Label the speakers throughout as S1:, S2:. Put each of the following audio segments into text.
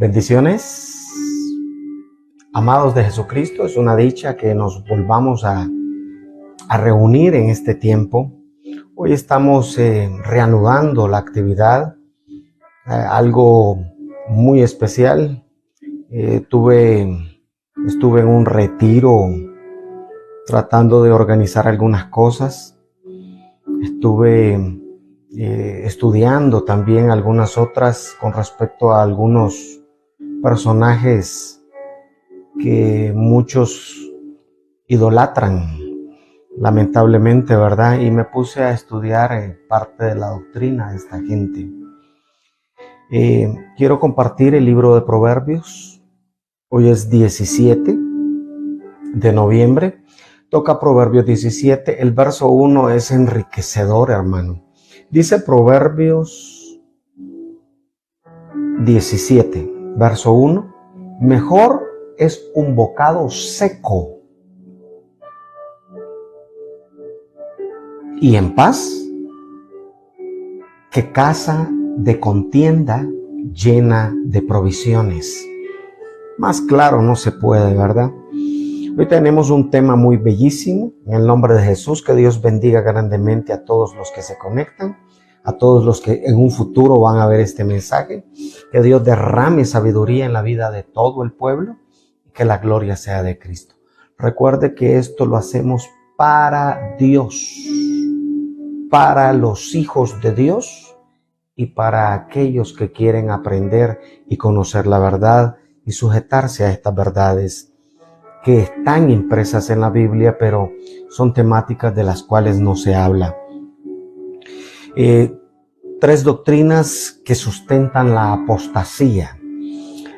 S1: Bendiciones, amados de Jesucristo. Es una dicha que nos volvamos a reunir en este tiempo. Hoy estamos reanudando la actividad, algo muy especial. Estuve en un retiro tratando de organizar algunas cosas. Estuve estudiando también algunas otras con respecto a algunos personajes que muchos idolatran, lamentablemente, ¿verdad? Y me puse a estudiar parte de la doctrina de esta gente. Quiero compartir el libro de Proverbios. Hoy es 17 de noviembre. Toca Proverbios 17. El verso 1 es enriquecedor, hermano. Dice Proverbios 17, verso 1. Mejor es un bocado seco y en paz que casa de contienda llena de provisiones. Más claro no se puede, ¿verdad? Hoy tenemos un tema muy bellísimo. En el nombre de Jesús, que Dios bendiga grandemente a todos los que se conectan, a todos los que en un futuro van a ver este mensaje. Que Dios derrame sabiduría en la vida de todo el pueblo y que la gloria sea de Cristo. Recuerde que esto lo hacemos para Dios, para los hijos de Dios y para aquellos que quieren aprender y conocer la verdad y sujetarse a estas verdades que están impresas en la Biblia, pero son temáticas de las cuales no se habla. Tres doctrinas que sustentan la apostasía.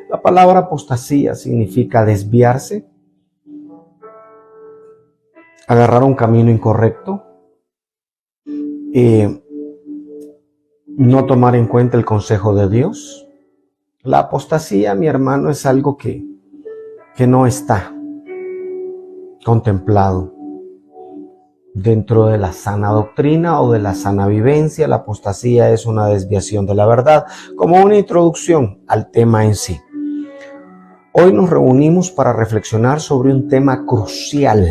S1: La palabra apostasía significa desviarse, agarrar un camino incorrecto, no tomar en cuenta el consejo de Dios. La apostasía, mi hermano, es algo que no está contemplado dentro de la sana doctrina o de la sana vivencia. La apostasía es una desviación de la verdad, como una introducción al tema en sí. Hoy nos reunimos para reflexionar sobre un tema crucial: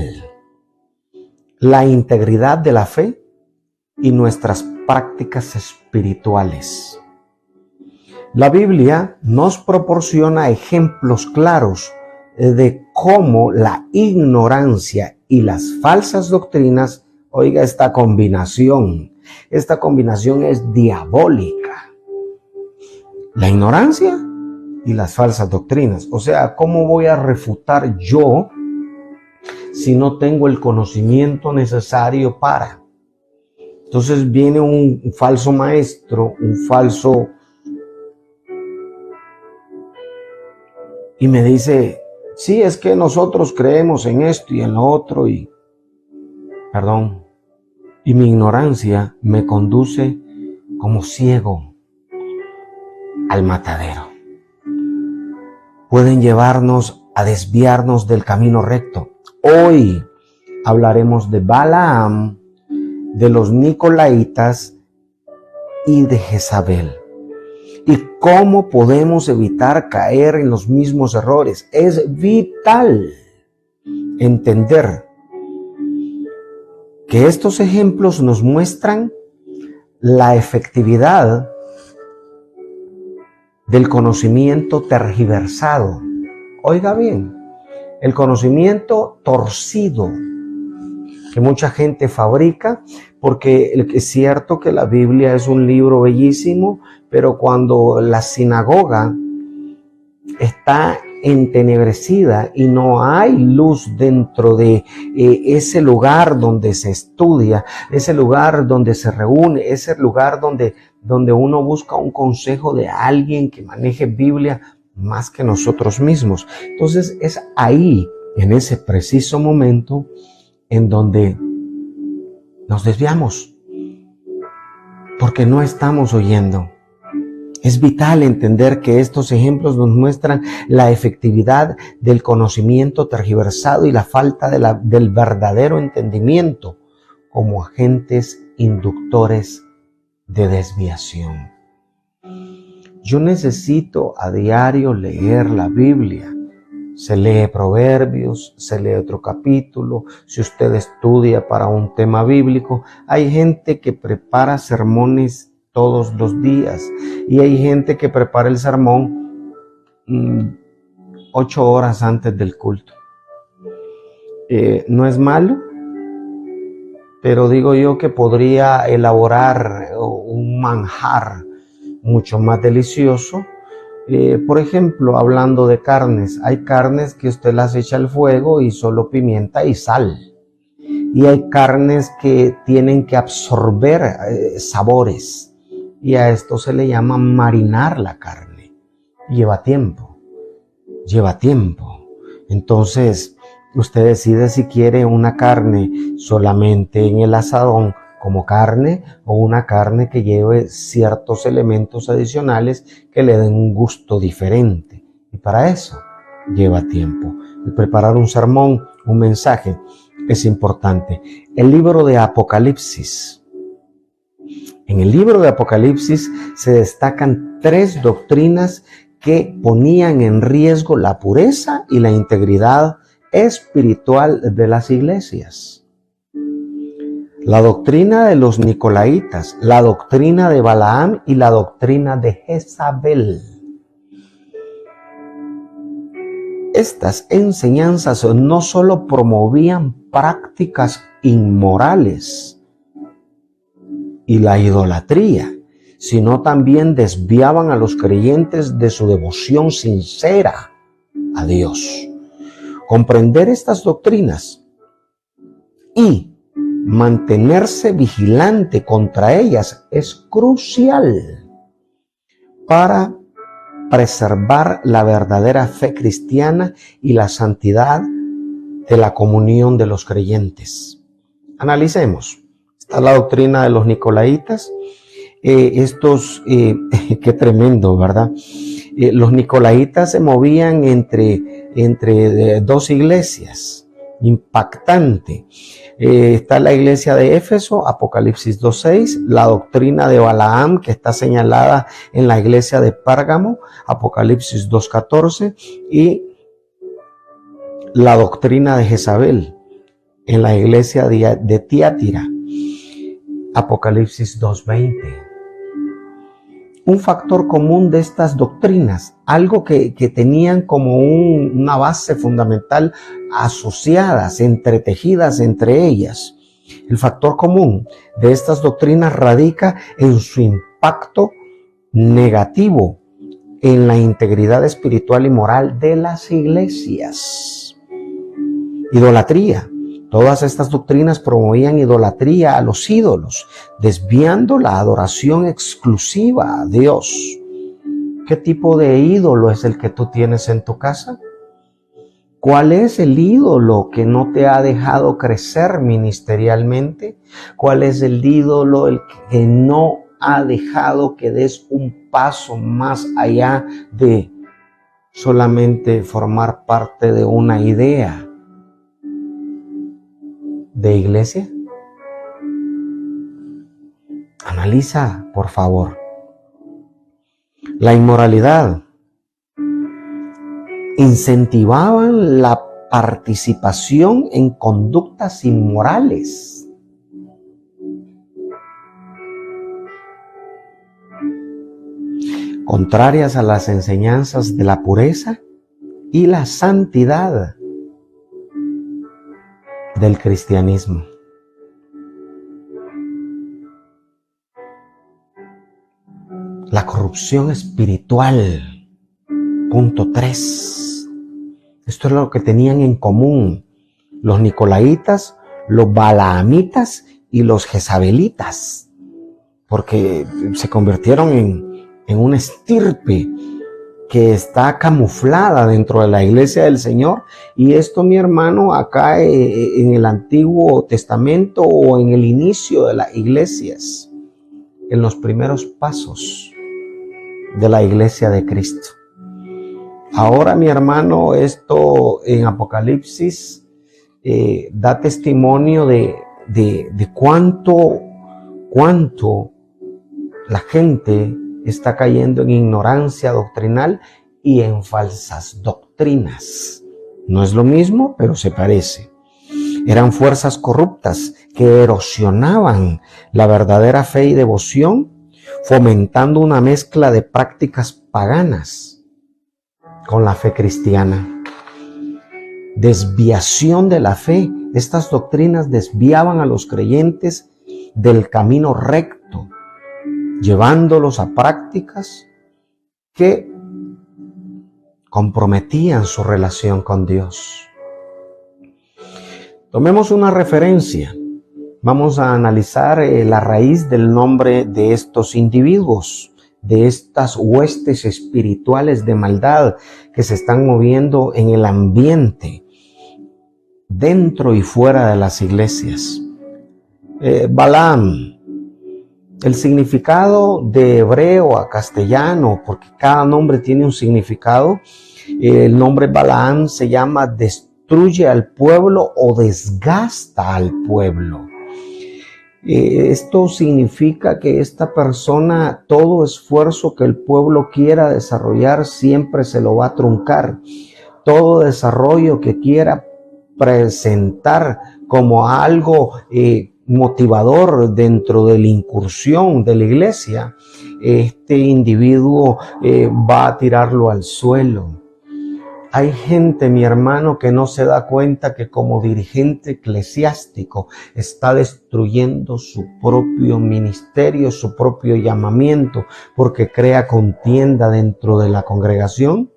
S1: la integridad de la fe y nuestras prácticas espirituales. La Biblia nos proporciona ejemplos claros de cómo la ignorancia y las falsas doctrinas, oiga, esta combinación es diabólica. La ignorancia y las falsas doctrinas. O sea, ¿cómo voy a refutar yo si no tengo el conocimiento necesario para? Entonces viene un falso maestro, y me dice: sí, es que nosotros creemos en esto y en lo otro, y mi ignorancia me conduce como ciego al matadero. Pueden llevarnos a desviarnos del camino recto. Hoy hablaremos de Balaam, de los Nicolaitas y de Jezabel. ¿Y cómo podemos evitar caer en los mismos errores? Es vital entender que estos ejemplos nos muestran la efectividad del conocimiento tergiversado. Oiga bien, el conocimiento torcido que mucha gente fabrica, porque es cierto que la Biblia es un libro bellísimo, pero cuando la sinagoga está entenebrecida y no hay luz dentro de ese lugar donde se estudia, ese lugar donde se reúne, ese lugar donde uno busca un consejo de alguien que maneje Biblia más que nosotros mismos. Entonces es ahí, en ese preciso momento, en donde nos desviamos, porque no estamos oyendo. Es vital entender que estos ejemplos nos muestran la efectividad del conocimiento tergiversado y la falta del verdadero entendimiento como agentes inductores de desviación. Yo necesito a diario leer la Biblia. Se lee Proverbios, se lee otro capítulo. Si usted estudia para un tema bíblico, hay gente que prepara sermones todos los días y hay gente que prepara el sermón 8 horas antes del culto. No es malo, pero digo yo que podría elaborar un manjar mucho más delicioso. Por ejemplo, hablando de carnes, hay carnes que usted las echa al fuego y solo pimienta y sal. Y hay carnes que tienen que absorber sabores. Y a esto se le llama marinar la carne. Lleva tiempo. Entonces, usted decide si quiere una carne solamente en el asadón como carne o una carne que lleve ciertos elementos adicionales que le den un gusto diferente. Y para eso lleva tiempo. Y preparar un sermón, un mensaje, es importante. El libro de Apocalipsis. En el libro de Apocalipsis se destacan 3 doctrinas que ponían en riesgo la pureza y la integridad espiritual de las iglesias. La doctrina de los Nicolaitas, la doctrina de Balaam y la doctrina de Jezabel. Estas enseñanzas no solo promovían prácticas inmorales y la idolatría, sino también desviaban a los creyentes de su devoción sincera a Dios. Comprender estas doctrinas y mantenerse vigilante contra ellas es crucial para preservar la verdadera fe cristiana y la santidad de la comunión de los creyentes. Analicemos. Está la doctrina de los Nicolaitas. Qué tremendo, ¿verdad? Los Nicolaitas se movían entre 2 iglesias. Impactante. Está la iglesia de Éfeso, Apocalipsis 2:6, la doctrina de Balaam, que está señalada en la iglesia de Pérgamo, Apocalipsis 2:14, y la doctrina de Jezabel en la iglesia de Tiatira, Apocalipsis 2:20. Un factor común de estas doctrinas, algo que tenían como una base fundamental asociadas, entretejidas entre ellas. El factor común de estas doctrinas radica en su impacto negativo en la integridad espiritual y moral de las iglesias. Idolatría. Todas estas doctrinas promovían idolatría a los ídolos, desviando la adoración exclusiva a Dios. ¿Qué tipo de ídolo es el que tú tienes en tu casa? ¿Cuál es el ídolo que no te ha dejado crecer ministerialmente? ¿Cuál es el ídolo el que no ha dejado que des un paso más allá de solamente formar parte de una idea de iglesia? Analiza, por favor. La inmoralidad. Incentivaban la participación en conductas inmorales. Contrarias a las enseñanzas de la pureza y la santidad del cristianismo. La corrupción espiritual. Punto 3. Esto es lo que tenían en común los nicolaitas, los balaamitas y los jezabelitas, porque se convirtieron en una estirpe que está camuflada dentro de la iglesia del Señor. Y esto, mi hermano, acá en el Antiguo Testamento o en el inicio de las iglesias, en los primeros pasos de la iglesia de Cristo. Ahora, mi hermano, esto en Apocalipsis da testimonio de cuánto la gente está cayendo en ignorancia doctrinal y en falsas doctrinas. No es lo mismo, pero se parece. Eran fuerzas corruptas que erosionaban la verdadera fe y devoción, fomentando una mezcla de prácticas paganas con la fe cristiana. Desviación de la fe. Estas doctrinas desviaban a los creyentes del camino recto, llevándolos a prácticas que comprometían su relación con Dios. Tomemos una referencia. Vamos a analizar la raíz del nombre de estos individuos, de estas huestes espirituales de maldad que se están moviendo en el ambiente, dentro y fuera de las iglesias. Balaam. El significado de hebreo a castellano, porque cada nombre tiene un significado. El nombre Balaam se llama destruye al pueblo o desgasta al pueblo. Esto significa que esta persona, todo esfuerzo que el pueblo quiera desarrollar, siempre se lo va a truncar. Todo desarrollo que quiera presentar como algo motivador dentro de la incursión de la iglesia, este individuo va a tirarlo al suelo. Hay gente, mi hermano, que no se da cuenta que como dirigente eclesiástico está destruyendo su propio ministerio, su propio llamamiento, porque crea contienda dentro de la congregación.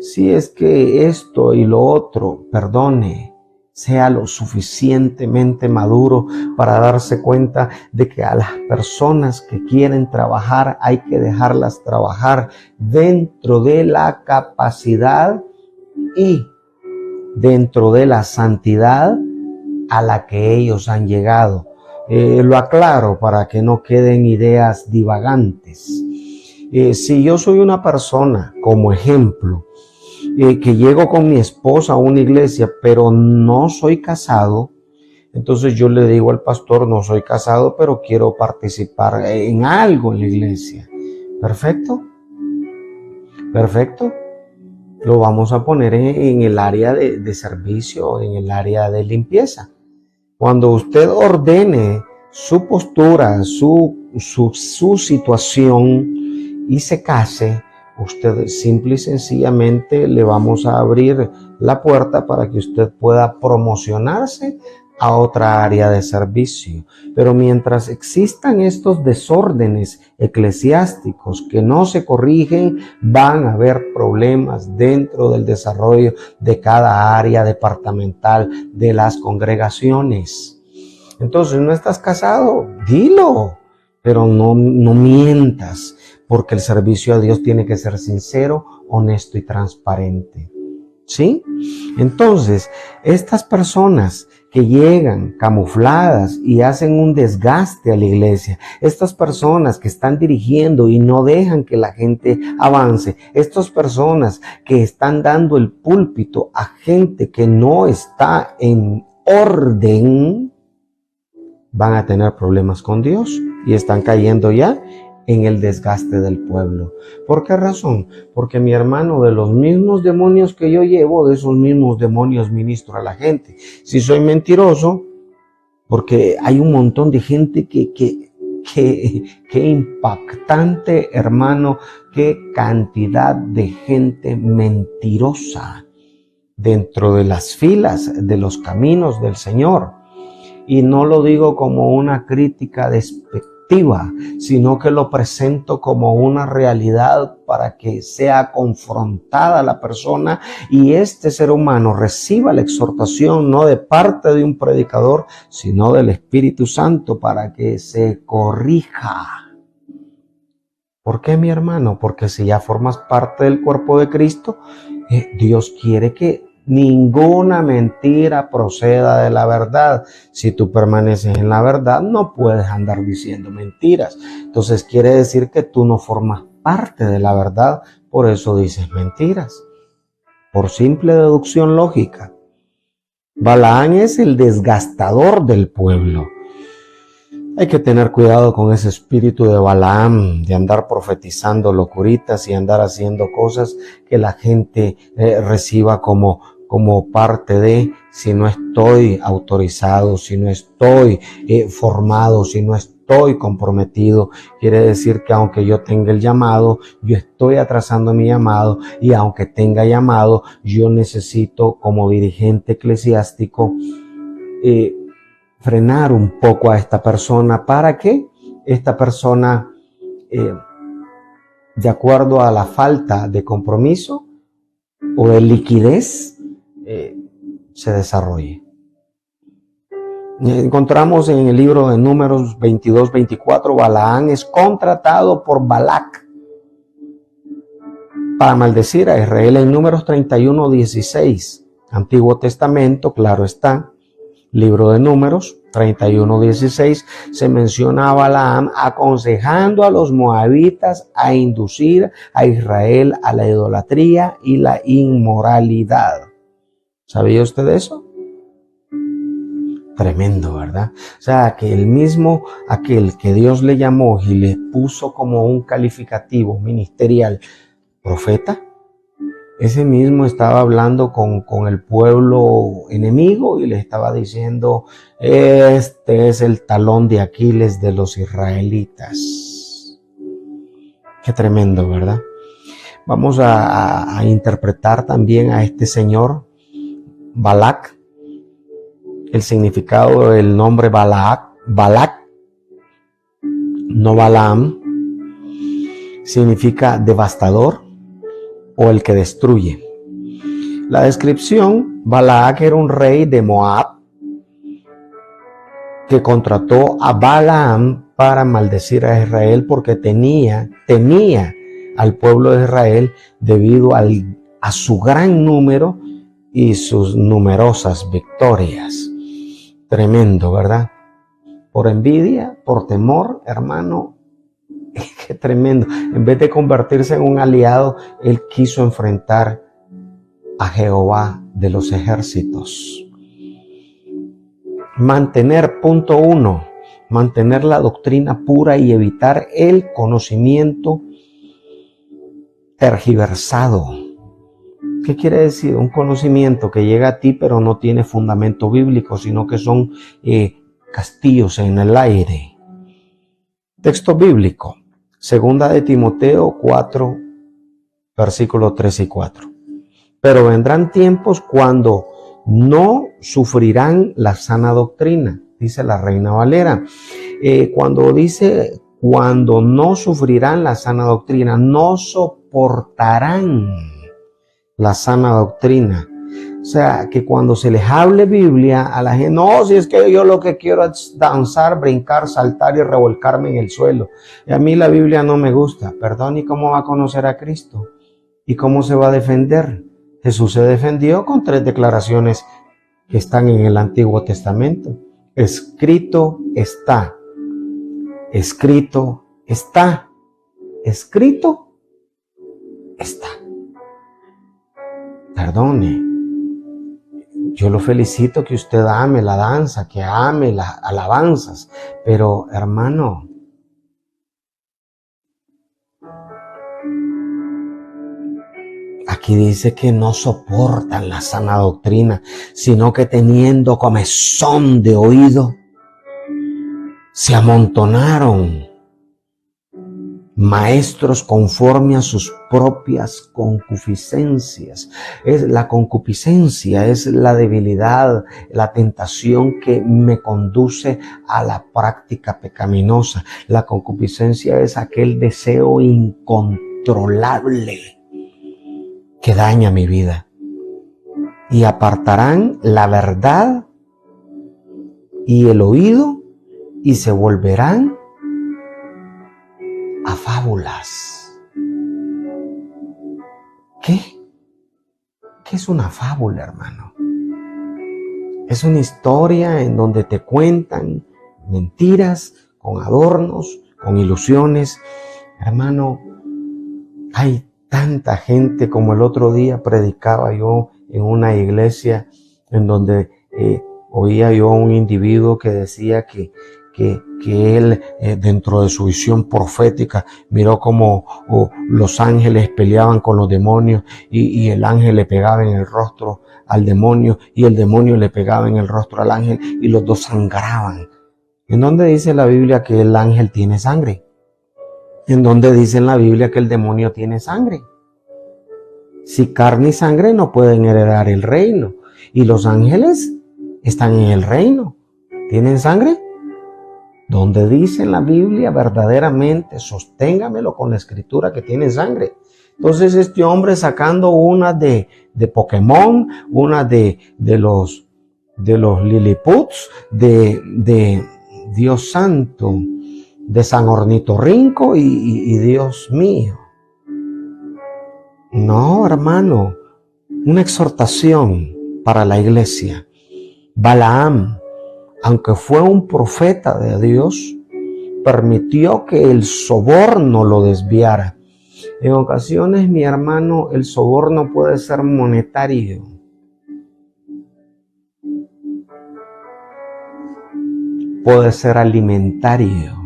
S1: Si es que esto y lo otro, perdone, sea lo suficientemente maduro para darse cuenta de que a las personas que quieren trabajar hay que dejarlas trabajar dentro de la capacidad y dentro de la santidad a la que ellos han llegado. Lo aclaro para que no queden ideas divagantes. Si yo soy una persona, como ejemplo, que llego con mi esposa a una iglesia, pero no soy casado, entonces yo le digo al pastor, no soy casado, pero quiero participar en algo en la iglesia. ¿Perfecto? ¿Perfecto? Lo vamos a poner en el área de servicio, en el área de limpieza. Cuando usted ordene su postura, su situación y se case, usted simple y sencillamente le vamos a abrir la puerta para que usted pueda promocionarse a otra área de servicio. Pero mientras existan estos desórdenes eclesiásticos que no se corrigen, van a haber problemas dentro del desarrollo de cada área departamental de las congregaciones. Entonces, ¿no estás casado? Dilo, pero no mientas, porque el servicio a Dios tiene que ser sincero, honesto y transparente. ¿Sí? Entonces, estas personas que llegan camufladas y hacen un desgaste a la iglesia, estas personas que están dirigiendo y no dejan que la gente avance, estas personas que están dando el púlpito a gente que no está en orden, van a tener problemas con Dios y están cayendo ya en el desgaste del pueblo. ¿Por qué razón? Porque, mi hermano, de los mismos demonios que yo llevo, de esos mismos demonios ministro a la gente. Si soy mentiroso, porque hay un montón de gente que impactante, hermano, qué cantidad de gente mentirosa dentro de las filas de los caminos del Señor. Y no lo digo como una crítica despectiva, sino que lo presento como una realidad para que sea confrontada la persona y este ser humano reciba la exhortación no de parte de un predicador, sino del Espíritu Santo para que se corrija. ¿Por qué, mi hermano? Porque si ya formas parte del cuerpo de Cristo, Dios quiere que ninguna mentira proceda de la verdad. Si tú permaneces en la verdad, no puedes andar diciendo mentiras. Entonces quiere decir que tú no formas parte de la verdad, por eso dices mentiras. Por simple deducción lógica. Balaam es el desgastador del pueblo. Hay que tener cuidado con ese espíritu de Balaam, de andar profetizando locuritas y andar haciendo cosas que la gente reciba como parte de, si no estoy autorizado, si no estoy formado, si no estoy comprometido. Quiere decir que aunque yo tenga el llamado, yo estoy atrasando mi llamado, y aunque tenga llamado, yo necesito como dirigente eclesiástico frenar un poco a esta persona para que esta persona, de acuerdo a la falta de compromiso o de liquidez, se desarrolle. Encontramos en el libro de Números 22-24, Balaam es contratado por Balac para maldecir a Israel. En Números 31-16, Antiguo Testamento, claro está, libro de Números 31-16, se menciona a Balaam aconsejando a los moabitas a inducir a Israel a la idolatría y la inmoralidad. ¿Sabía usted eso? Tremendo, ¿verdad? O sea, que el mismo, aquel que Dios le llamó y le puso como un calificativo ministerial, profeta, ese mismo estaba hablando con el pueblo enemigo y le estaba diciendo: este es el talón de Aquiles de los israelitas. Qué tremendo, ¿verdad? Vamos a interpretar también a este señor Balac. El significado del nombre Balac, no Balaam, significa devastador o el que destruye. La descripción: Balac era un rey de Moab que contrató a Balaam para maldecir a Israel porque temía al pueblo de Israel debido a su gran número y sus numerosas victorias. Tremendo, ¿verdad? Por envidia, por temor, hermano, qué tremendo. En vez de convertirse en un aliado, él quiso enfrentar a Jehová de los ejércitos. Punto 1, mantener la doctrina pura y evitar el conocimiento tergiversado. ¿Qué quiere decir? Un conocimiento que llega a ti pero no tiene fundamento bíblico, sino que son castillos en el aire. Texto bíblico: Segunda de Timoteo 4, versículos 3 y 4. Pero vendrán tiempos cuando no sufrirán la sana doctrina, dice la Reina Valera. Cuando dice cuando no sufrirán la sana doctrina, no soportarán la sana doctrina. O sea, que cuando se les hable Biblia a la gente, no, si es que yo lo que quiero es danzar, brincar, saltar y revolcarme en el suelo. Y a mí la Biblia no me gusta. Perdón, ¿y cómo va a conocer a Cristo? ¿Y cómo se va a defender? Jesús se defendió con 3 declaraciones que están en el Antiguo Testamento. Escrito está. Escrito está. Escrito está. Perdone, yo lo felicito que usted ame la danza, que ame las alabanzas, pero hermano, aquí dice que no soportan la sana doctrina, sino que teniendo comezón de oído, se amontonaron maestros conforme a sus propias concupiscencias. La concupiscencia es la debilidad, la tentación que me conduce a la práctica pecaminosa. La concupiscencia es aquel deseo incontrolable que daña mi vida. Y apartarán la verdad y el oído y se volverán a fábulas. ¿Qué? ¿Qué es una fábula, hermano? Es una historia en donde te cuentan mentiras, con adornos, con ilusiones. Hermano, hay tanta gente, como el otro día predicaba yo en una iglesia en donde oía yo a un individuo que decía que que él, dentro de su visión profética, miró como los ángeles peleaban con los demonios y el ángel le pegaba en el rostro al demonio y el demonio le pegaba en el rostro al ángel y los dos sangraban. ¿En dónde dice la Biblia que el ángel tiene sangre? ¿En dónde dice en la Biblia que el demonio tiene sangre? Si carne y sangre no pueden heredar el reino. Y los ángeles están en el reino. ¿Tienen sangre? ¿Dónde dice en la Biblia verdaderamente? Sosténgamelo con la escritura que tiene sangre. Entonces este hombre sacando una de Pokémon, una de los Liliputs, de Dios santo, de San Ornitorrinco y Dios mío. No, hermano, una exhortación para la iglesia. Balaam, aunque fue un profeta de Dios, permitió que el soborno lo desviara. En ocasiones, mi hermano, el soborno puede ser monetario. Puede ser alimentario.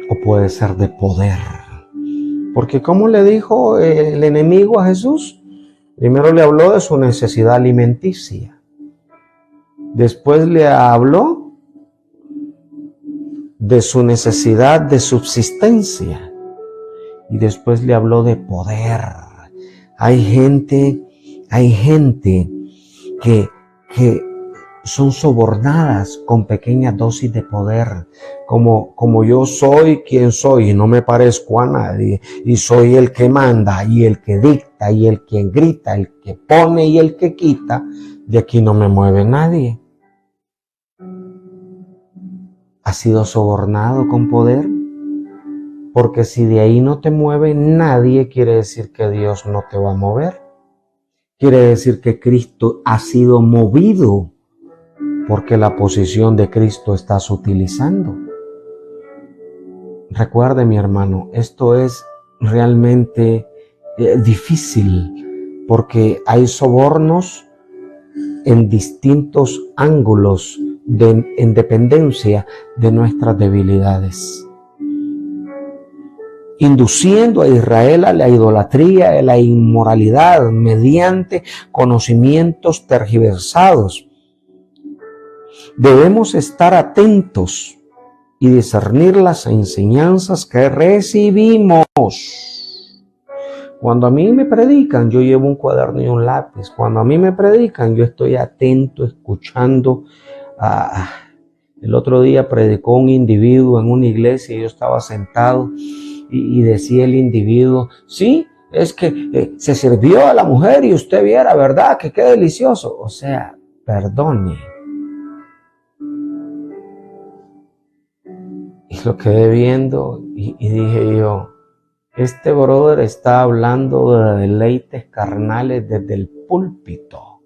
S1: O puede ser de poder. Porque ¿cómo le dijo el enemigo a Jesús? Primero le habló de su necesidad alimenticia. Después le habló de su necesidad de subsistencia. Y después le habló de poder. Hay gente que son sobornadas con pequeñas dosis de poder, como yo soy quien soy y no me parezco a nadie, y soy el que manda y el que dicta y el que grita, el que pone y el que quita, de aquí no me mueve nadie. ¿Has sido sobornado con poder? Porque si de ahí no te mueve nadie, quiere decir que Dios no te va a mover. Quiere decir que Cristo ha sido movido porque la posición de Cristo estás utilizando. Recuerde, mi hermano, esto es realmente difícil porque hay sobornos en distintos ángulos en dependencia de nuestras debilidades. Induciendo a Israel a la idolatría, a la inmoralidad mediante conocimientos tergiversados. Debemos estar atentos y discernir las enseñanzas que recibimos. Cuando a mí me predican, yo llevo un cuaderno y un lápiz. Cuando a mí me predican, yo estoy atento, escuchando. El otro día predicó un individuo en una iglesia y yo estaba sentado y decía el individuo, sí, es que se sirvió a la mujer y usted viera, ¿verdad? Que qué delicioso. O sea, perdone. Y lo quedé viendo y dije yo, este brother está hablando de deleites carnales desde el púlpito.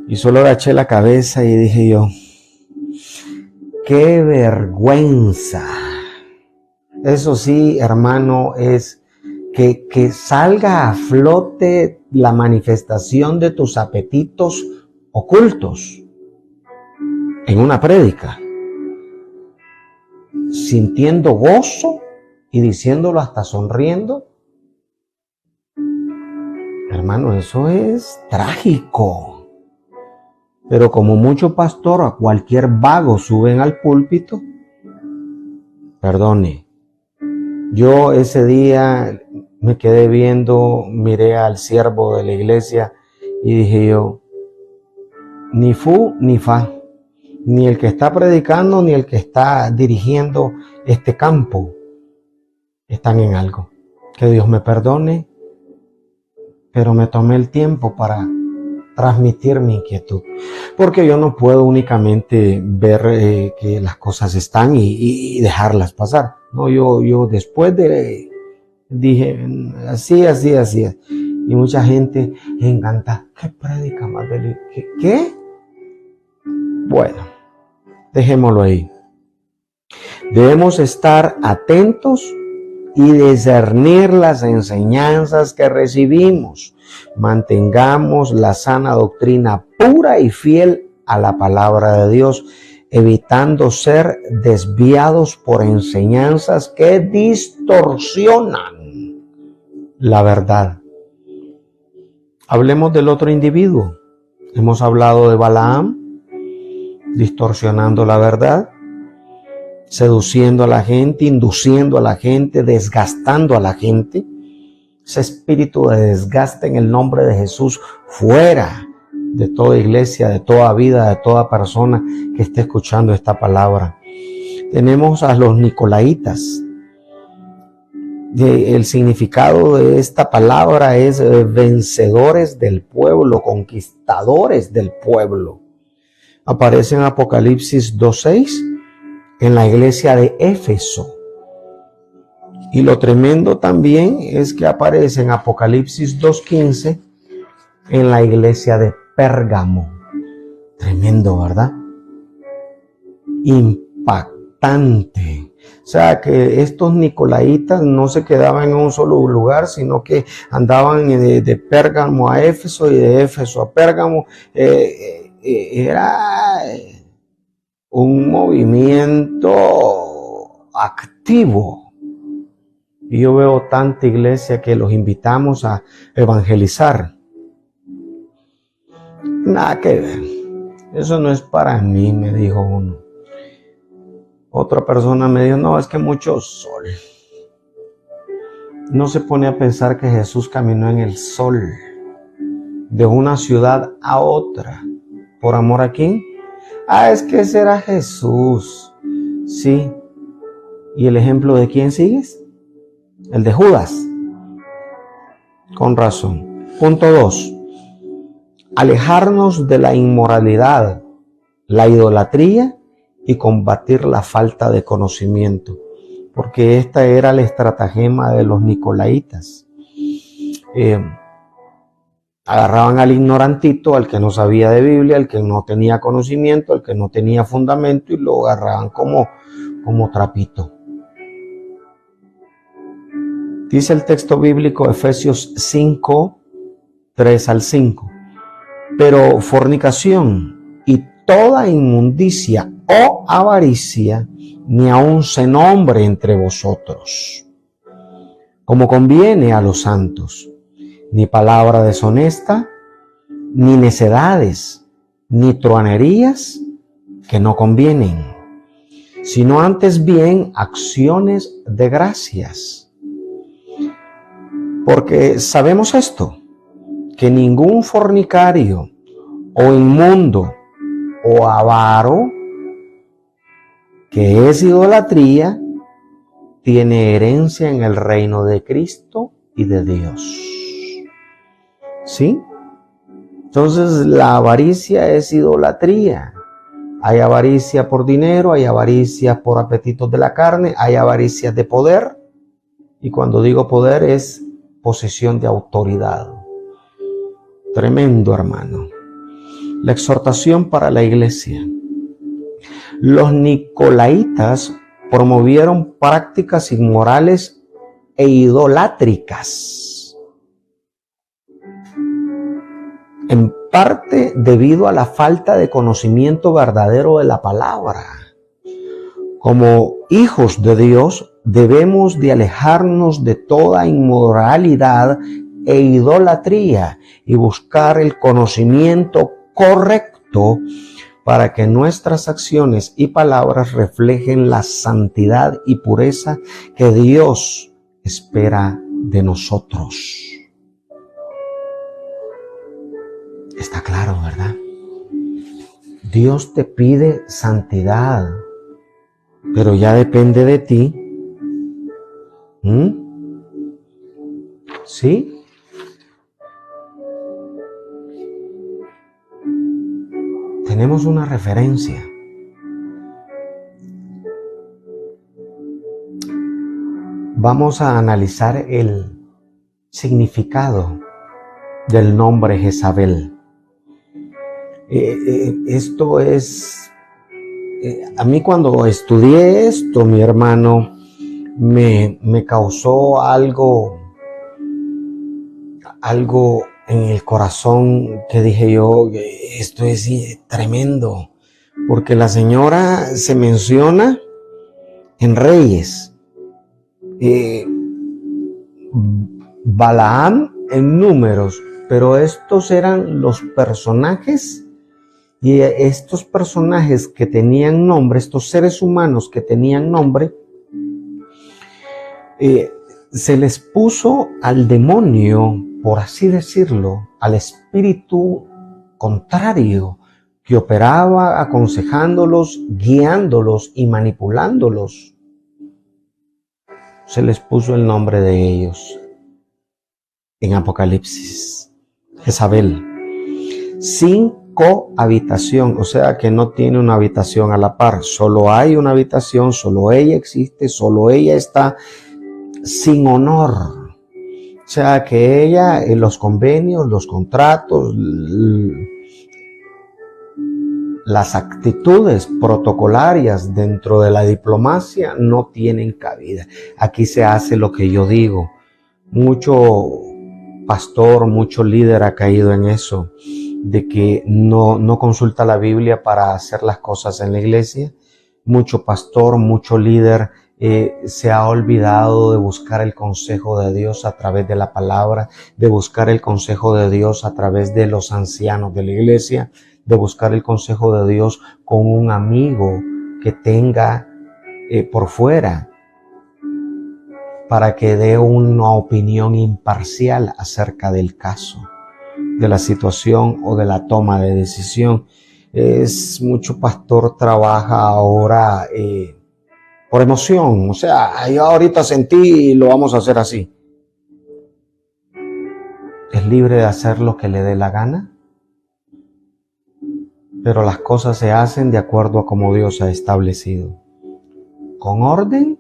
S1: Y solo agaché la cabeza y dije yo, ¡qué vergüenza! Eso sí, hermano, es que salga a flote la manifestación de tus apetitos ocultos en una prédica, sintiendo gozo y diciéndolo hasta sonriendo. Hermano, eso es trágico. Pero como mucho pastor a cualquier vago suben al púlpito, perdone. Yo ese día me quedé viendo, miré al siervo de la iglesia y dije yo, ni fu ni fa, ni el que está predicando ni el que está dirigiendo este campo están en algo. Que Dios me perdone, pero me tomé el tiempo para transmitir mi inquietud, porque yo no puedo únicamente ver que las cosas están y dejarlas pasar. No, yo después dije así. Y mucha gente encanta. ¿Qué predica más deliciosa? ¿Qué? Bueno, dejémoslo ahí. Debemos estar atentos y discernir las enseñanzas que recibimos. Mantengamos la sana doctrina pura y fiel a la palabra de Dios, evitando ser desviados por enseñanzas que distorsionan la verdad. Hablemos del otro individuo. Hemos hablado de Balaam, distorsionando la verdad, seduciendo a la gente, induciendo a la gente, desgastando a la gente. Ese espíritu de desgaste en el nombre de Jesús fuera de toda iglesia, de toda vida, de toda persona que esté escuchando esta palabra. Tenemos a los nicolaitas. El significado de esta palabra es vencedores del pueblo, conquistadores del pueblo. Aparece en Apocalipsis 2:6 en la iglesia de Éfeso. Y lo tremendo también es que aparece en Apocalipsis 2:15 en la iglesia de Pérgamo. Tremendo, ¿verdad? Impactante. O sea que estos nicolaitas no se quedaban en un solo lugar, sino que andaban de Pérgamo a Éfeso y de Éfeso a Pérgamo. Era un movimiento activo. Y yo veo tanta iglesia que los invitamos a evangelizar. Nada que ver. Eso no es para mí, me dijo uno. Otra persona me dijo, no, es que mucho sol. No se pone a pensar que Jesús caminó en el sol de una ciudad a otra. ¿Por amor a quién? Ah, es que ese era Jesús. Sí. ¿Y el ejemplo de quién sigues? El de Judas. Con razón. Punto 2. Alejarnos de la inmoralidad, la idolatría y combatir la falta de conocimiento. Porque esta era la estratagema de los nicolaitas. Agarraban al ignorantito, al que no sabía de Biblia, al que no tenía conocimiento, al que no tenía fundamento, y lo agarraban como trapito. Dice el texto bíblico, Efesios 5, 3 al 5. Pero fornicación y toda inmundicia o avaricia ni aun se nombre entre vosotros, como conviene a los santos, ni palabra deshonesta, ni necedades, ni truanerías que no convienen, sino antes bien acciones de gracias. Porque sabemos esto, que ningún fornicario o inmundo o avaro, que es idolatría, tiene herencia en el reino de Cristo y de Dios. ¿Sí? Entonces la avaricia es idolatría. Hay avaricia por dinero, hay avaricia por apetitos de la carne, hay avaricia de poder. Y cuando digo poder es posesión de autoridad. Tremendo, hermano. La exhortación para la iglesia. Los nicolaitas promovieron prácticas inmorales e idolátricas, en parte debido a la falta de conocimiento verdadero de la palabra. Como hijos de Dios, debemos de alejarnos de toda inmoralidad e idolatría y buscar el conocimiento correcto para que nuestras acciones y palabras reflejen la santidad y pureza que Dios espera de nosotros. Está claro, ¿verdad? Dios te pide santidad, pero ya depende de ti. ¿Sí? Tenemos una referencia. Vamos a analizar el significado del nombre Jezabel. Esto es, a mí cuando estudié esto, mi hermano, me causó algo en el corazón que dije yo, esto es tremendo, porque la señora se menciona en Reyes, Balaam en Números, pero estos eran los personajes, y estos personajes que tenían nombre, estos seres humanos que tenían nombre, se les puso al demonio, por así decirlo, al espíritu contrario que operaba aconsejándolos, guiándolos y manipulándolos. Se les puso el nombre de ellos en Apocalipsis: Jezabel, sin cohabitación, o sea que no tiene una habitación a la par, solo hay una habitación, solo ella existe, solo ella está, sin honor. O sea que ella, en los convenios, los contratos, las actitudes protocolarias dentro de la diplomacia no tienen cabida. Aquí se hace lo que yo digo. Mucho pastor, mucho líder ha caído en eso, de que no consulta la Biblia para hacer las cosas en la iglesia. Mucho pastor, mucho líder se ha olvidado de buscar el consejo de Dios a través de la palabra, de buscar el consejo de Dios a través de los ancianos de la iglesia, de buscar el consejo de Dios con un amigo que tenga por fuera, para que dé una opinión imparcial acerca del caso, de la situación o de la toma de decisión. Mucho pastor trabaja ahora por emoción, o sea, yo ahorita sentí y lo vamos a hacer así. Es libre de hacer lo que le dé la gana, pero las cosas se hacen de acuerdo a como Dios ha establecido, con orden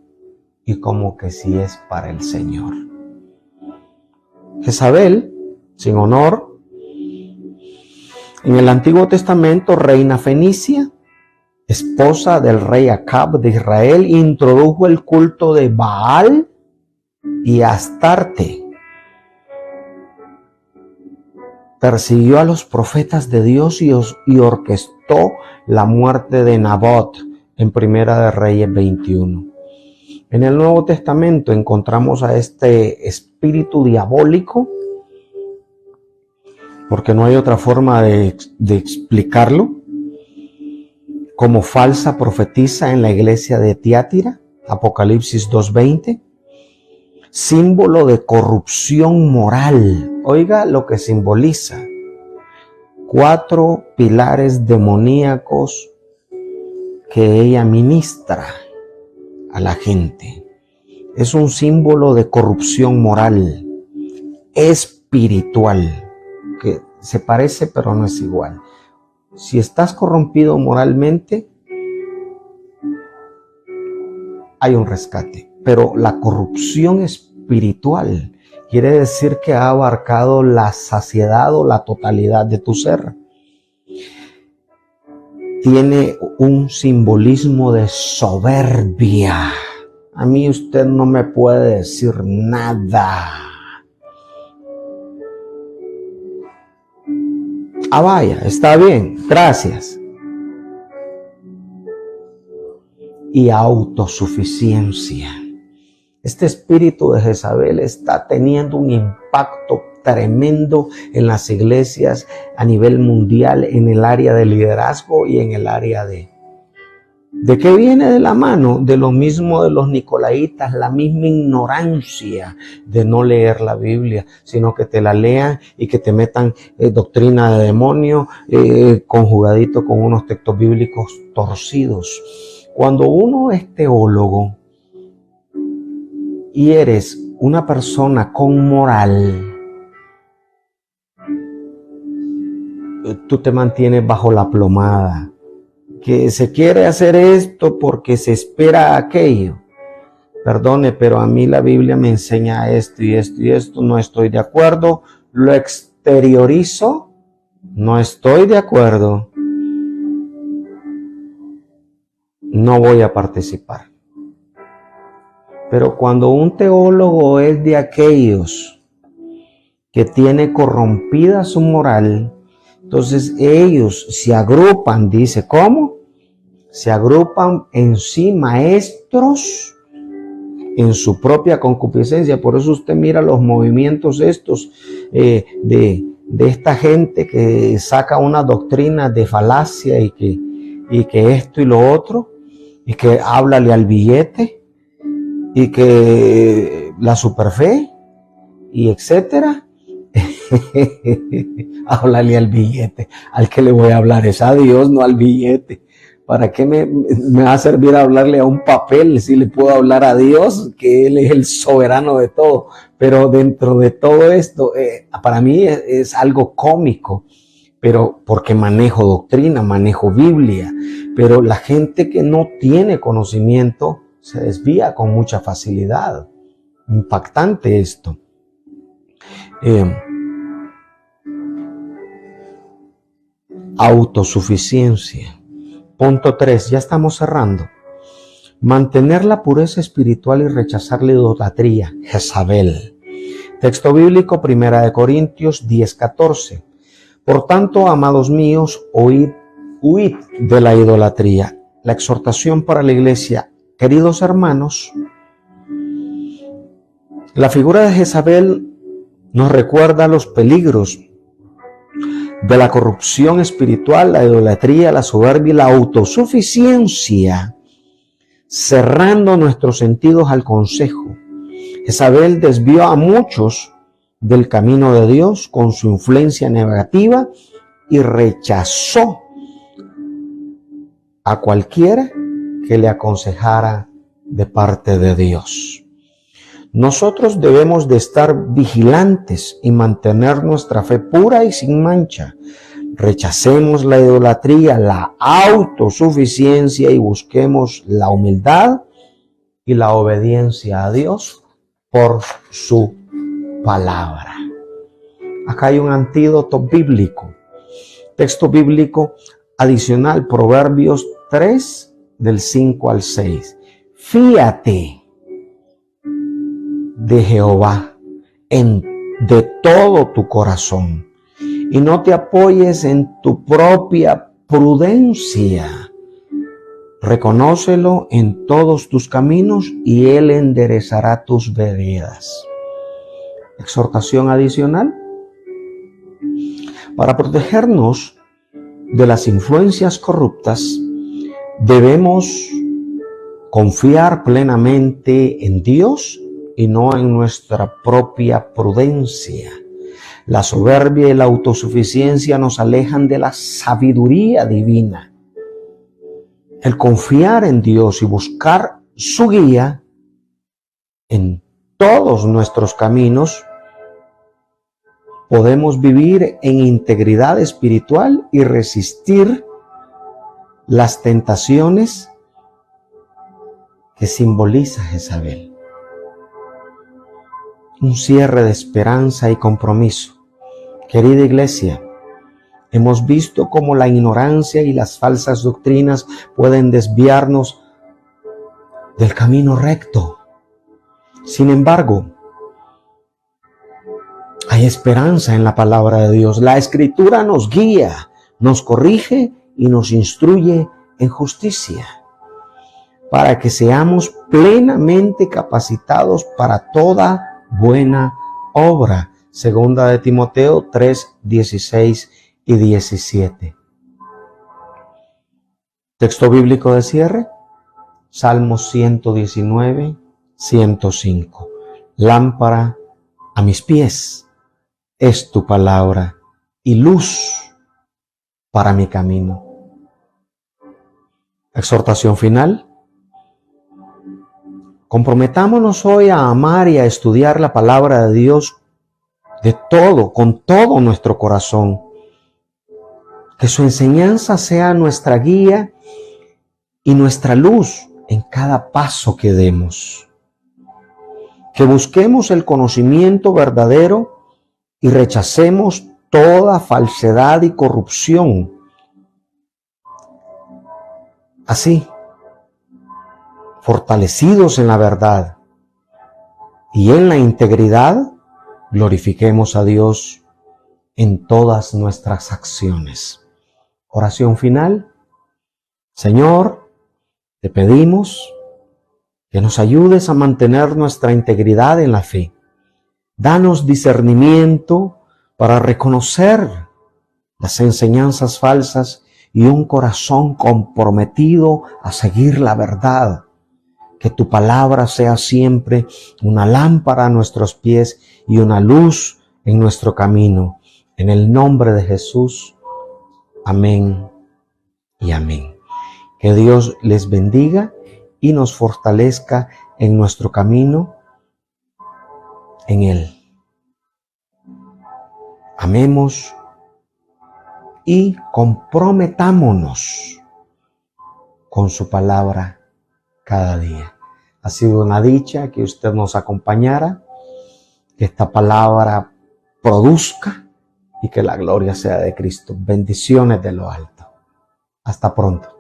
S1: y como que si es para el Señor. Jezabel, sin honor, en el Antiguo Testamento, reina fenicia, esposa del rey Acab de Israel, introdujo el culto de Baal y Astarte. Persiguió a los profetas de Dios y orquestó la muerte de Nabot en Primera de Reyes 21. En el Nuevo Testamento encontramos a este espíritu diabólico, porque no hay otra forma de explicarlo, como falsa profetisa en la iglesia de Tiatira, Apocalipsis 2:20, símbolo de corrupción moral. Oiga lo que simboliza: 4 pilares demoníacos que ella ministra a la gente. Es un símbolo de corrupción moral, espiritual, que se parece pero no es igual. Si estás corrompido moralmente, hay un rescate, pero la corrupción espiritual quiere decir que ha abarcado la saciedad o la totalidad de tu ser. Tiene un simbolismo de soberbia. A mí usted no me puede decir nada. Ah, vaya, está bien, gracias. Y autosuficiencia. Este espíritu de Jezabel está teniendo un impacto tremendo en las iglesias a nivel mundial, en el área de liderazgo y en el área ¿de qué viene de la mano? De lo mismo de los nicolaitas, la misma ignorancia de no leer la Biblia, sino que te la lean y que te metan doctrina de demonio conjugadito con unos textos bíblicos torcidos. Cuando uno es teólogo y eres una persona con moral, tú te mantienes bajo la plomada. Que se quiere hacer esto porque se espera aquello. Perdone, pero a mí la Biblia me enseña esto y esto y esto. No estoy de acuerdo. Lo exteriorizo. No estoy de acuerdo. No voy a participar. Pero cuando un teólogo es de aquellos que tiene corrompida su moral. Entonces ellos se agrupan, dice, ¿cómo? Se agrupan en sí maestros en su propia concupiscencia. Por eso usted mira los movimientos estos de esta gente que saca una doctrina de falacia y que esto y lo otro, y que háblale al billete, y que la superfe, y etcétera. Háblale al billete. Al que le voy a hablar es a Dios, no al billete. ¿Para qué me va a servir hablarle a un papel si le puedo hablar a Dios, que Él es el soberano de todo? Pero dentro de todo esto, para mí es algo cómico, pero porque manejo doctrina, manejo Biblia, pero la gente que no tiene conocimiento se desvía con mucha facilidad. Impactante esto. Autosuficiencia. Punto 3, ya estamos cerrando. Mantener la pureza espiritual y rechazar la idolatría. Jezabel. Texto bíblico, 1 Corintios 10:14. Por tanto, amados míos, huid de la idolatría. La exhortación para la iglesia. Queridos hermanos, la figura de Jezabel nos recuerda los peligros de la corrupción espiritual, la idolatría, la soberbia y la autosuficiencia, cerrando nuestros sentidos al consejo. Jezabel desvió a muchos del camino de Dios con su influencia negativa y rechazó a cualquiera que le aconsejara de parte de Dios. Nosotros debemos de estar vigilantes y mantener nuestra fe pura y sin mancha. Rechacemos la idolatría, la autosuficiencia y busquemos la humildad y la obediencia a Dios por su palabra. Acá hay un antídoto bíblico. Texto bíblico adicional, Proverbios 3, del 5 al 6. Fíate de Jehová de todo tu corazón y no te apoyes en tu propia prudencia. Reconócelo en todos tus caminos y Él enderezará tus veredas. Exhortación adicional. Para protegernos de las influencias corruptas, debemos confiar plenamente en Dios y no en nuestra propia prudencia. La soberbia y la autosuficiencia nos alejan de la sabiduría divina. El confiar en Dios y buscar su guía en todos nuestros caminos, podemos vivir en integridad espiritual y resistir las tentaciones que simboliza Jezabel. Un cierre de esperanza y compromiso. Querida iglesia, hemos visto cómo la ignorancia y las falsas doctrinas pueden desviarnos del camino recto. Sin embargo, hay esperanza en la palabra de Dios. La Escritura nos guía, nos corrige y nos instruye en justicia, para que seamos plenamente capacitados para toda buena obra. Segunda de Timoteo 3, 16 y 17. Texto bíblico de cierre. Salmos 119, 105. Lámpara a mis pies es tu palabra y luz para mi camino. Exhortación final. Comprometámonos hoy a amar y a estudiar la palabra de Dios con todo nuestro corazón. Que su enseñanza sea nuestra guía y nuestra luz en cada paso que demos. Que busquemos el conocimiento verdadero y rechacemos toda falsedad y corrupción. Así, fortalecidos en la verdad y en la integridad, glorifiquemos a Dios en todas nuestras acciones. Oración final. Señor, te pedimos que nos ayudes a mantener nuestra integridad en la fe. Danos discernimiento para reconocer las enseñanzas falsas y un corazón comprometido a seguir la verdad. Que tu palabra sea siempre una lámpara a nuestros pies y una luz en nuestro camino. En el nombre de Jesús. Amén y amén. Que Dios les bendiga y nos fortalezca en nuestro camino en Él. Amemos y comprometámonos con su palabra cada día. Ha sido una dicha que usted nos acompañara, que esta palabra produzca y que la gloria sea de Cristo. Bendiciones de lo alto. Hasta pronto.